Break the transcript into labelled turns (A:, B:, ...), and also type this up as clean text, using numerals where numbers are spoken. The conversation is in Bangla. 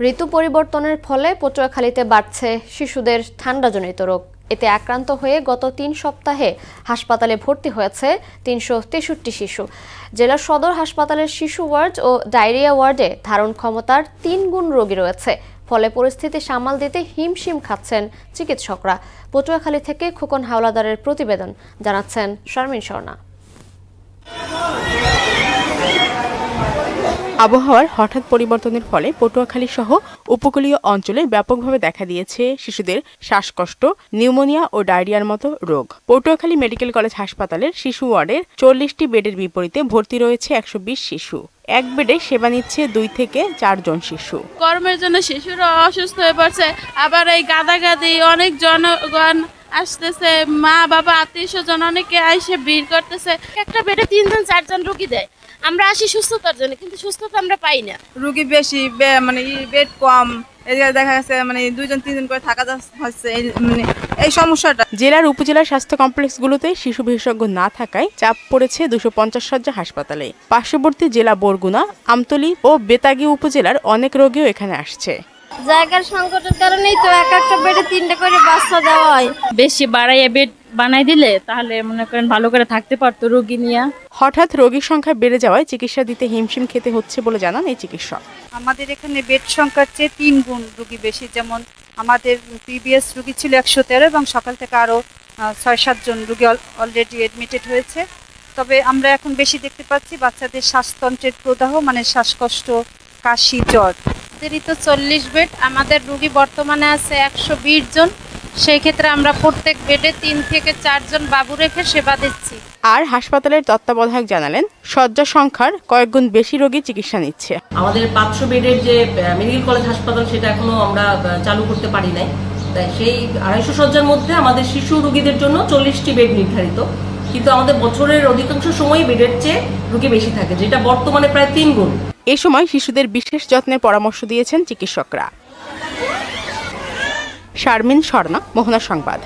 A: ঋতু পরিবর্তনের ফলে পটুয়াখালীতে বাড়ছে শিশুদের ঠান্ডাজনিত রোগ। এতে আক্রান্ত হয়ে গত ৩ সপ্তাহে হাসপাতালে ভর্তি হয়েছে ৩৬৩ শিশু। জেলা সদর হাসপাতালের শিশু ওয়ার্ড ও ডায়রিয়া ওয়ার্ডে ধারণ ক্ষমতার ৩ গুণ রোগী রয়েছে। ফলে পরিস্থিতি সামাল দিতে হিমশিম খাচ্ছেন চিকিৎসকরা। পটুয়াখালী থেকে খোকন হাওলাদারের প্রতিবেদন, জানাচ্ছেন শারমিন স্বর্ণা।
B: আবহাওয়ার হঠাৎ পরিবর্তনের ফলে পটুয়াখালী সহ উপকূলীয় অঞ্চলে ব্যাপকভাবে দেখা দিয়েছে শিশুদের শ্বাসকষ্ট, নিউমোনিয়া ও ডায়রিয়ার মতো রোগ। পটুয়াখালী মেডিকেল কলেজ হাসপাতালের শিশু ওয়ার্ডের ৪০টি বেডের বিপরীতে ভর্তি রয়েছে ১২০ শিশু। এক বেডে সেবা নিচ্ছে ২ থেকে ৪ জন শিশু।
C: গরমের জন্য শিশুরা অসুস্থ হয়ে পড়ছে, আবার এই গাদাগাদি অনেক জনগণ আসতেছে, মা বাবা আত্মীয় স্বজন অনেকে এসে ভিড় করতেছে।
D: একটা বেডে ৩ জন ৪ জন রোগী দেয়। আমরা আসি সুস্থতার জন্য, কিন্তু সুস্থতা আমরা পাই না।
E: রোগী বেশি, মানে বেড কম, এদিকে দেখা যাচ্ছে মানে ২ জন ৩ জন করে থাকা হচ্ছে, মানে এই সমস্যাটা।
B: জেলার উপজেলার স্বাস্থ্য কমপ্লেক্সগুলোতে শিশু বিশেষজ্ঞ না থাকায় চাপ পড়েছে ২৫০ শয্যা হাসপাতালে। পার্শ্ববর্তী জেলা বরগুনা, আমতলী ও বেতাগী উপজেলার অনেক রোগীও এখানে আসছে।
D: জায়গার সংকটের কারণেই তো একটা বেডে ৩টা করে বাচ্চা দেওয়া হয়।
F: বেশি বাড়াইয়া বেড বানাই দিলে তাহলে মনে করেন ভালো করে থাকতে পারতো রোগী নিয়ে।
B: হঠাৎ রোগীর সংখ্যা বেড়ে যাওয়ায় চিকিৎসা দিতে হিমশিম খেতে হচ্ছে বলে জানান এই চিকিৎসক।
E: আমাদের এখানে বেড সংখ্যার চেয়ে ৩ গুণ রোগী বেশি। যেমন আমাদের প্রিভিয়াস রোগী ছিল ১১৩ এবং সকাল থেকে আরও ৬-৭ জন রোগী অলরেডি অ্যাডমিটেড হয়েছে। তবে আমরা এখন বেশি দেখতে পাচ্ছি বাচ্চাদের শ্বাসতন্ত্রের প্রদাহ, মানে শ্বাসকষ্ট, কাশি, জ্বর।
C: আমাদেরই তো ৪০ বেড, আমাদের রোগী বর্তমানে আছে ১২০ জন। সেই ক্ষেত্রে আমরা প্রত্যেক বেডে ৩ থেকে ৪ জন বাবু রেখে সেবা দিচ্ছি।
B: আর হাসপাতালের তত্ত্বাবধায়ক জানালেন, শয্যা সংখ্যার কয়েক গুণ বেশি রোগী চিকিৎসা নিচ্ছে।
G: আমাদের ৫০০ বেডের যে মেডিকেল কলেজ হাসপাতাল সেটা এখনো আমরা চালু করতে পারি নাই। তাই সেই ২৫০ শয্যার মধ্যে আমাদের শিশু রোগীদের জন্য ৪০টি বেড নির্ধারিত, কিন্তু আমাদের বছরের অধিকাংশ সময় বেডের চেয়ে রোগী বেশি থাকে, যেটা বর্তমানে প্রায় ৩ গুণ।
B: এ সময় শিশুদের বিশেষ যত্নের পরামর্শ দিয়েছেন চিকিৎসকরা। শারমিন স্বর্ণা, মোহনা সংবাদ।